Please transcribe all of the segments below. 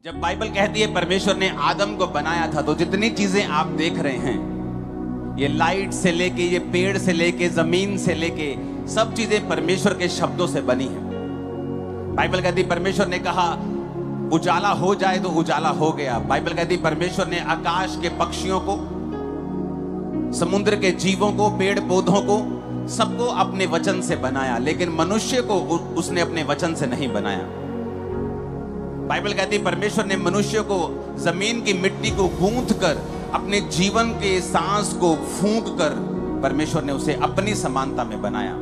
जब बाइबल कहती है परमेश्वर ने आदम को बनाया था, तो जितनी चीजें आप देख रहे हैं, ये लाइट से लेके, ये पेड़ से लेके, जमीन से लेके, सब चीजें परमेश्वर के शब्दों से बनी हैं। बाइबल कहती है परमेश्वर ने कहा उजाला हो जाए तो उजाला हो गया। बाइबल कहती है परमेश्वर ने आकाश के पक्षियों को, समुद्र के जीवों को, पेड़ पौधों को, सबको अपने वचन से बनाया, लेकिन मनुष्य को उसने अपने वचन से नहीं बनाया। बाइबल कहती है परमेश्वर ने मनुष्य को जमीन की मिट्टी को गूंथ कर, अपने जीवन के सांस को फूंक कर, परमेश्वर ने उसे अपनी समानता में बनाया।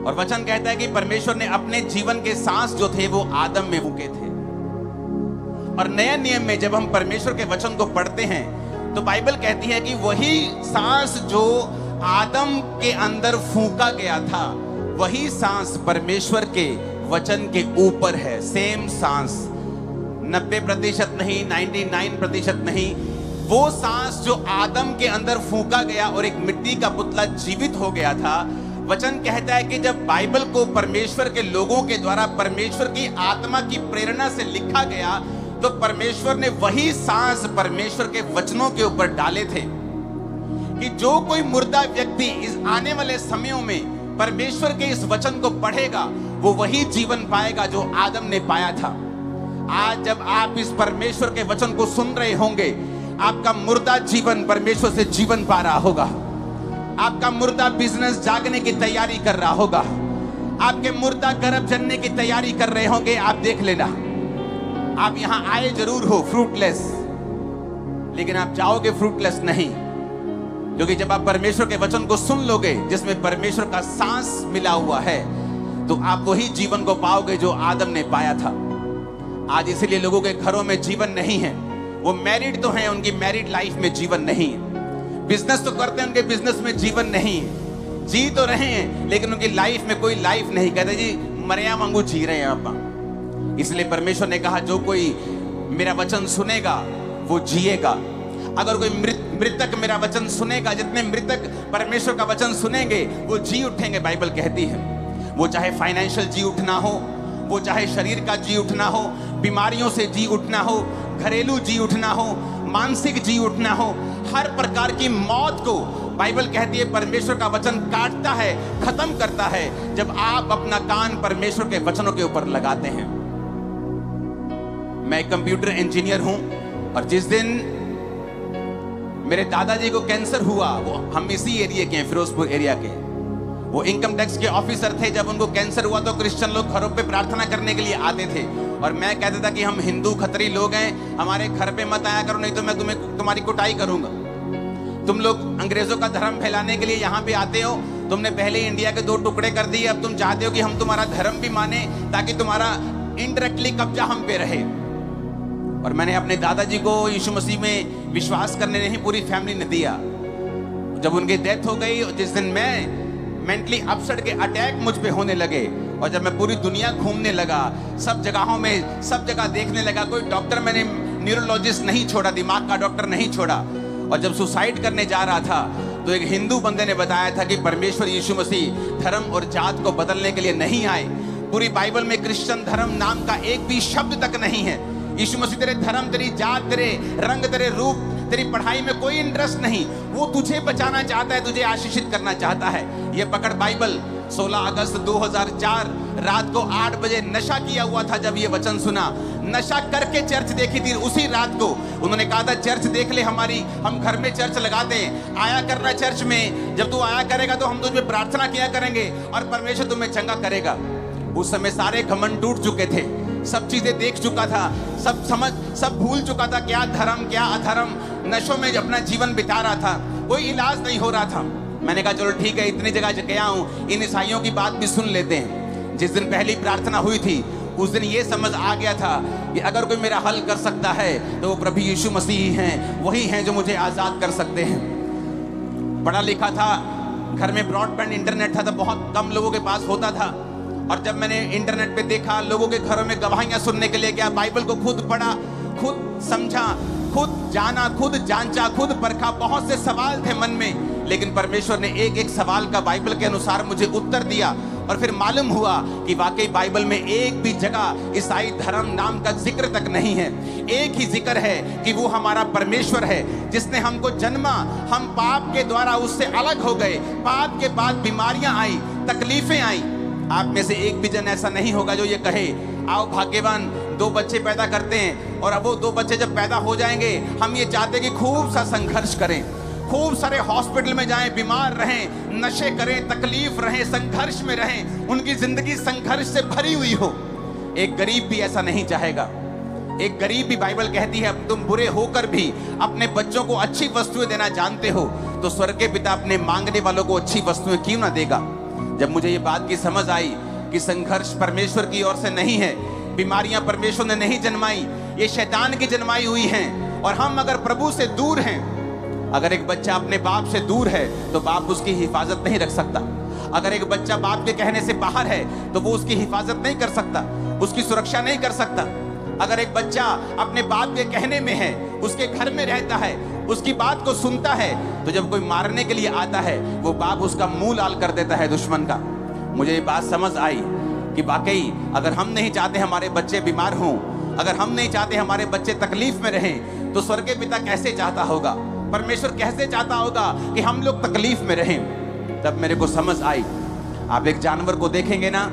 और वचन कहता है कि परमेश्वर ने अपने जीवन के सांस जो थे वो आदम में फूंके थे। और नए नियम में जब हम परमेश्वर के वचन को पढ़ते हैं तो बाइबल कहती है कि वही सांस जो आदम के अंदर फूंका गया था, वही सांस परमेश्वर के वचन के ऊपर है। सेम सांस, 90% नहीं, 99% नहीं, वो सांस जो आदम के अंदर फूंका गया और एक मिट्टी का पुतला जीवित हो गया था। वचन कहता है कि जब बाइबल को परमेश्वर के लोगों के द्वारा परमेश्वर की आत्मा की प्रेरणा से लिखा गया, तो परमेश्वर ने वही सांस परमेश्वर के वचनों के ऊपर डाले थे कि जो कोई मुर्दा व्यक्ति इस आने वाले समयों में परमेश्वर के इस वचन को पढ़ेगा, वो वही जीवन पाएगा जो आदम ने पाया था। आज जब आप इस परमेश्वर के वचन को सुन रहे होंगे, आपका मुर्दा जीवन परमेश्वर से जीवन पा रहा होगा। आपका मुर्दा बिजनेस जागने की तैयारी कर रहा होगा। आपके मुर्दा गर्भ जनने की तैयारी कर रहे होंगे। आप देख लेना, आप यहां आए जरूर हो फ्रूटलेस, लेकिन आप जाओगे फ्रूटलेस नहीं, क्योंकि जब आप परमेश्वर के वचन को सुन लोगे जिसमें परमेश्वर का सांस मिला हुआ है, तो आप वही जीवन को पाओगे जो आदम ने पाया था। आज इसीलिए लोगों के घरों में जीवन नहीं है। वो मैरिड तो हैं, उनकी मैरिड लाइफ में जीवन नहीं है। बिजनेस तो करते हैं, उनके बिजनेस में जीवन नहीं है। जी तो रहे हैं, लेकिन उनकी लाइफ में कोई लाइफ नहीं। कहते जी मरिया वांगू जी रहे हैं आप। इसलिए परमेश्वर ने कहा जो कोई मेरा वचन सुनेगा वो जिएगा। अगर कोई मृतक मेरा वचन सुनेगा, जितने मृतक परमेश्वर का वचन सुनेंगे वो जी उठेंगे। बाइबल कहती है वो चाहे फाइनेंशियल जी उठना हो, वो चाहे शरीर का जी उठना हो, बीमारियों से जी उठना हो, घरेलू जी उठना हो, मानसिक जी उठना हो, हर प्रकार की मौत को बाइबल कहती है परमेश्वर का वचन काटता है, खत्म करता है, जब आप अपना कान परमेश्वर के वचनों के ऊपर लगाते हैं। मैं कंप्यूटर इंजीनियर हूं, और जिस दिन मेरे दादाजी को कैंसर हुआ, वो हम इसी एरिया के हैं, फिरोजपुर एरिया के, वो इनकम टैक्स के ऑफिसर थे। जब उनको कैंसर हुआ तो क्रिश्चियन लोग घरों पे प्रार्थना करने के लिए आते थे, और मैं कहता था कि हम हिंदू खतरी लोग हैं, हमारे घर पे मत आया करो, नहीं तो मैं तुम्हारी कुटाई करूंगा। तुम लोग अंग्रेजों का धर्म फैलाने के लिए यहाँ पे आते हो, तुमने पहले इंडिया के 2 टुकड़े कर दिए, अब तुम चाहते हो कि हम तुम्हारा धर्म भी माने ताकि तुम्हारा इनडायरेक्टली कब्जा हम पे रहे। और मैंने अपने दादाजी को यीशु मसीह में विश्वास करने नहीं, पूरी फैमिली ने दिया। जब उनकी डेथ हो गई, जिस दिन मैं मेंटली अपसेट के अटैक मुझ पे होने लगे, और जब मैं पूरी दुनिया घूमने लगा, सब जगहों में, सब जगह देखने लगा, कोई डॉक्टर मैंने न्यूरोलॉजिस्ट नहीं छोड़ा, दिमाग का डॉक्टर नहीं छोड़ा। और जब सुसाइड करने जा रहा था तो एक हिंदू बंदे ने बताया था कि परमेश्वर यीशु मसीह धर्म और जात को बदलने के लिए नहीं आए। पूरी बाइबल में क्रिश्चियन धर्म नाम का एक भी शब्द तक नहीं है। यीशु मसीह तेरे धर्म, तेरी जात, तेरे रंग, तेरे रूप, तेरी पढ़ाई में कोई इंटरेस्ट नहीं। वो तुझे बचाना चाहता है, तुझे आशीषित करना चाहता है। ये पकड़ बाइबल। 16 अगस्त 2004 रात को 8 बजे नशा किया हुआ था। जब ये वचन सुना, नशा करके चर्च देखी थी उसी रात को। उन्होंने कहा था चर्च देख ले हमारी, हम घर में चर्च लगाते हैं, आया करना चर्च में। जब तू आया करेगा तो हम तुझ पे प्रार्थना किया करेंगे और परमेश्वर तुम्हें चंगा करेगा। उस समय सारे घमंड टूट चुके थे, सब चीजें देख चुका था, सब समझ, सब भूल चुका था, क्या धर्म क्या अधर्म। नशों में अपना जीवन बिता रहा था, कोई इलाज नहीं हो रहा था। मैंने कहा चलो ठीक है, इतनी जगह गया हूं, इन ईसाइयों की बात भी सुन लेते हैं। जिस दिन पहली प्रार्थना हुई थी, उस दिन ये समझ आ गया था कि अगर कोई मेरा हल कर सकता है तो वो प्रभु यीशु मसीह हैं, वही हैं जो मुझे आजाद कर सकते हैं। पढ़ा लिखा था, घर में ब्रॉडबैंड इंटरनेट था तो बहुत कम लोगों के पास होता था। और जब मैंने इंटरनेट पे देखा, लोगों के घरों में गवाहियां सुनने के लिए गया, बाइबल को खुद पढ़ा, खुद समझा, खुद जाना, खुद जांचा, खुद परखा। बहुत से सवाल थे मन में, लेकिन परमेश्वर ने एक एक सवाल का बाइबल के अनुसार मुझे उत्तर दिया। और फिर मालूम हुआ कि वाकई बाइबल में एक भी जगह ईसाई धर्म नाम का जिक्र तक नहीं है। एक ही जिक्र है कि वो हमारा परमेश्वर है जिसने हमको जन्मा, हम पाप के द्वारा उससे अलग हो गए, पाप के बाद बीमारियां आई, तकलीफें आई। आप में से एक भी जन ऐसा नहीं होगा जो ये कहे आओ भाग्यवान 2 बच्चे पैदा करते हैं और अब वो 2 बच्चे जब पैदा हो जाएंगे हम ये चाहते हैं कि खूब सा संघर्ष करें, खूब सारे हॉस्पिटल में जाएं, बीमार रहें, नशे करें, तकलीफ रहें, संघर्ष में रहें, उनकी जिंदगी संघर्ष से भरी हुई हो। एक गरीब भी ऐसा नहीं चाहेगा। एक गरीब भी, बाइबल कहती है तुम बुरे होकर भी अपने बच्चों को अच्छी वस्तुएं देना जानते हो तो स्वर्ग के पिता अपने मांगने वालों को अच्छी वस्तुएं क्यों ना देगा। जब मुझे ये बात की समझ आई कि संघर्ष परमेश्वर की ओर से नहीं है, बीमारियां परमेश्वर ने नहीं जन्माई, ये शैतान की जन्माई हुई हैं, और हम अगर प्रभु से दूर हैं, अगर एक बच्चा अपने बाप से दूर है तो बाप उसकी हिफाजत नहीं रख सकता। अगर एक बच्चा बाप के कहने से बाहर है तो वो उसकी हिफाजत नहीं कर सकता, उसकी सुरक्षा नहीं कर सकता। अगर एक बच्चा अपने बाप के कहने में है, उसके घर में रहता है, उसकी बात को सुनता है, तो जब कोई मारने के लिए आता है वो बाप उसका मुंह लाल कर देता है दुश्मन का। मुझे ये बात समझ आई कि वाकई अगर हम नहीं चाहते हमारे बच्चे बीमार हों, अगर हम नहीं चाहते हमारे बच्चे तकलीफ में रहें, तो स्वर्ग के पिता कैसे चाहता होगा, परमेश्वर कैसे चाहता होगा कि हम लोग तकलीफ में रहें। तब मेरे को समझ आई। आप एक जानवर को देखेंगे ना,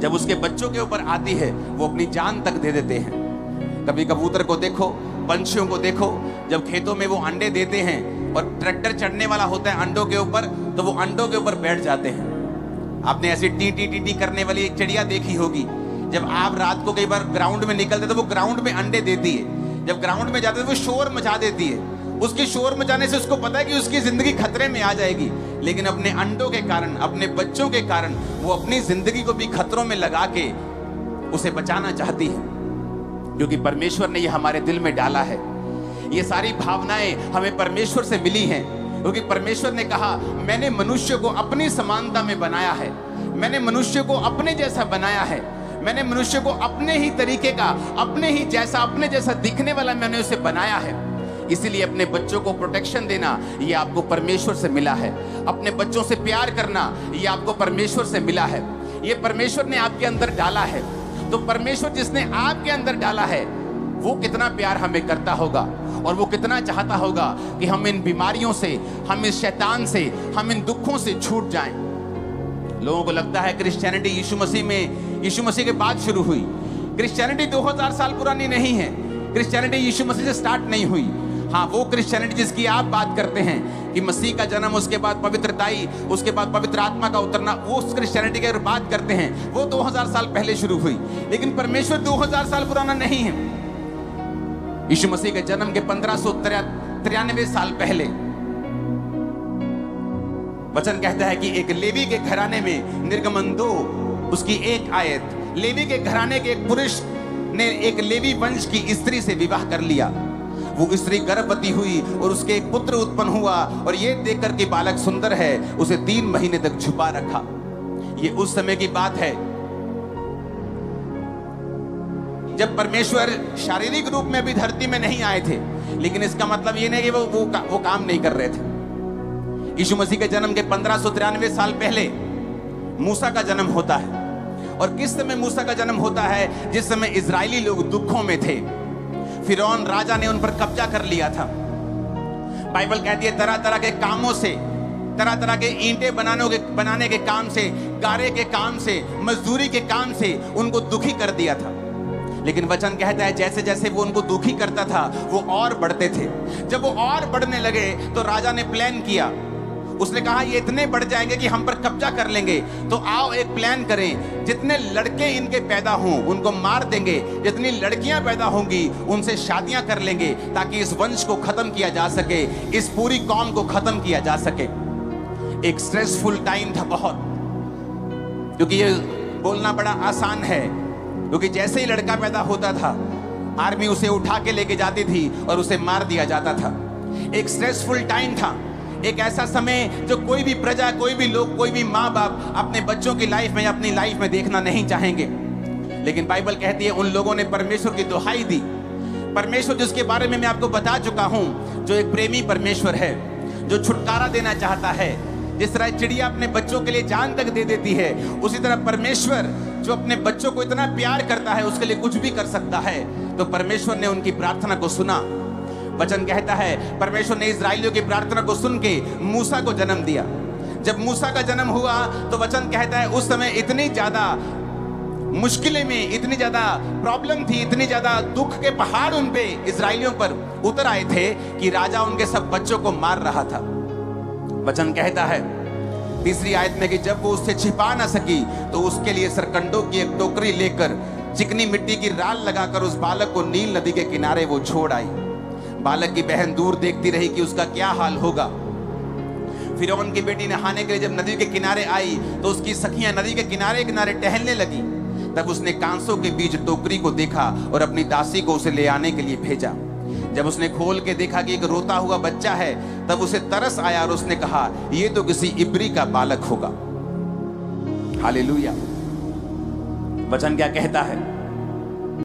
जब उसके बच्चों के ऊपर आती है वो अपनी जान तक दे देते हैं। कभी कबूतर को देखो, पंछियों को देखो, जब खेतों में वो अंडे देते हैं और ट्रैक्टर चढ़ने वाला होता है अंडों के ऊपर, तो वो अंडों के ऊपर बैठ जाते हैं। आपने ऐसी टी टी टी टी करने वाली एक चिड़िया देखी होगी। जब आप रात को कई बार ग्राउंड में निकलते तो वो ग्राउंड में अंडे देती है। जब ग्राउंड में जाते तो वो शोर मचा देती है। उसकी शोर मचाने से उसको पता है कि उसकी जिंदगी खतरे में आ जाएगी, लेकिन अपने अंडों के कारण, अपने बच्चों के कारण वो अपनी जिंदगी को भी खतरों में लगा के उसे बचाना चाहती है, क्योंकि परमेश्वर ने ये हमारे दिल में डाला है। ये सारी भावनाएं हमें परमेश्वर से मिली हैं, क्योंकि परमेश्वर ने कहा मैंने मनुष्य को अपनी समानता में बनाया है, मैंने मनुष्य को अपने जैसा बनाया है, मैंने मनुष्य को अपने ही तरीके का, अपने ही जैसा, अपने जैसा दिखने वाला मैंने उसे बनाया है। इसीलिए अपने बच्चों को प्रोटेक्शन देना ये आपको परमेश्वर से मिला है। अपने बच्चों से प्यार करना ये आपको परमेश्वर से मिला है। ये परमेश्वर ने आपके अंदर डाला है। तो परमेश्वर जिसने आपके अंदर डाला है वो कितना प्यार हमें करता होगा, और वो कितना चाहता होगा कि हम इन बीमारियों से, हम इस शैतान से, हम इन दुखों से छूट जाएं। लोगों को लगता है क्रिश्चियनिटी यीशु मसीह के बाद शुरू हुई। क्रिश्चियनिटी 2000 साल पुरानी नहीं है। क्रिश्चियनिटी यीशु मसीह से स्टार्ट नहीं हुई। हाँ, वो क्रिश्चियनिटी जिसकी आप बात करते हैं कि मसीह का जन्म, उसके बाद पवित्रताई, उसके बाद पवित्र आत्मा का उतरना, वो उस क्रिश्चियनिटी की बात करते हैं, वो 2000 साल पहले शुरू हुई। लेकिन परमेश्वर 2000 साल पुराना नहीं है। यीशु मसीह के जन्म के 1593 साल पहले वचन कहता है कि एक लेवी के घराने में, निर्गमन 2 उसकी 1 आयत, लेवी के घराने के एक पुरुष ने एक लेवी वंश की स्त्री से विवाह कर लिया। वो स्त्री गर्भवती हुई और उसके एक पुत्र उत्पन्न हुआ, और ये देखकर कि बालक सुंदर है उसे 3 महीने तक छुपा रखा। ये उस समय की बात है जब परमेश्वर शारीरिक रूप में भी धरती में नहीं आए थे, लेकिन इसका मतलब ये नहीं कि वो काम नहीं कर रहे थे। यीशु मसीह के जन्म के 1593 साल पहले मूसा का जन्म होता है। और किस समय मूसा का जन्म होता है? जिस समय इजरायली लोग दुखों में थे, फिरौन राजा ने उन पर कब्जा कर लिया था। बाइबल कहती है तरह तरह के कामों से, तरह तरह के ईंटें बनाने के काम से, गारे के काम से, मजदूरी के काम से उनको दुखी कर दिया था। लेकिन वचन कहता है जैसे जैसे वो उनको दुखी करता था वो और बढ़ते थे। जब वो और बढ़ने लगे तो राजा ने प्लान किया। उसने कहा ये इतने बढ़ जाएंगे कि हम पर कब्जा कर लेंगे, तो आओ एक प्लान करें, जितने लड़के इनके पैदा हों उनको मार देंगे, जितनी लड़कियां पैदा होंगी उनसे शादियां कर लेंगे, ताकि इस वंश को खत्म किया जा सके, इस पूरी कौम को खत्म किया जा सके। एक स्ट्रेसफुल टाइम था बहुत, क्योंकि ये बोलना बड़ा आसान है, क्योंकि जैसे ही लड़का पैदा होता था आर्मी उसे उठा के लेके जाती थी और उसे मार दिया जाता था। एक स्ट्रेसफुल टाइम था, एक ऐसा समय जो कोई भी प्रजा, कोई भी लोग, कोई भी माँ बाप अपने बच्चों की लाइफ में, अपनी लाइफ में देखना नहीं चाहेंगे। लेकिन बाइबल कहती है उन लोगों ने परमेश्वर की दुहाई दी। परमेश्वर जिसके बारे में मैं आपको बता चुका हूं, जो एक प्रेमी परमेश्वर है, जो छुटकारा देना चाहता है, जिस तरह चिड़िया अपने बच्चों के लिए जान तक दे देती है, उसी तरह परमेश्वर जो अपने बच्चों को इतना प्यार करता है, उसके लिए कुछ भी कर सकता है। तो परमेश्वर ने उनकी प्रार्थना को सुना। वचन कहता है परमेश्वर ने इस्राएलियों की प्रार्थना को सुन के मूसा को जन्म दिया। जब मूसा का जन्म हुआ तो वचन कहता है उस समय इतनी ज्यादा मुश्किलें में, इतनी ज्यादा प्रॉब्लम थी, इतनी ज्यादा दुख के पहाड़ उन पे इस्राएलियों पर उतर आए थे कि राजा उनके सब बच्चों को मार रहा था। वचन कहता है 3री आयत में कि जब वो उससे छिपा ना सकी तो उसके लिए सरकंडों की एक टोकरी लेकर चिकनी मिट्टी की राल लगाकर उस बालक को नील नदी के किनारे वो छोड़ आई। बालक की बहन दूर देखती रही कि उसका क्या हाल होगा। फिरौन की बेटी नहाने के लिए जब नदी के किनारे आई तो उसकी सखियां नदी के किनारे किनारे टहलने लगी। तब उसने कांसों के बीच टोकरी को देखा और अपनी दासी को उसे ले आने के लिए भेजा। जब उसने खोल के देखा कि एक रोता हुआ बच्चा है, तब उसे तरस आया और उसने कहा ये तो किसी इब्री का बालक होगा। हालेलुया। वचन क्या कहता है?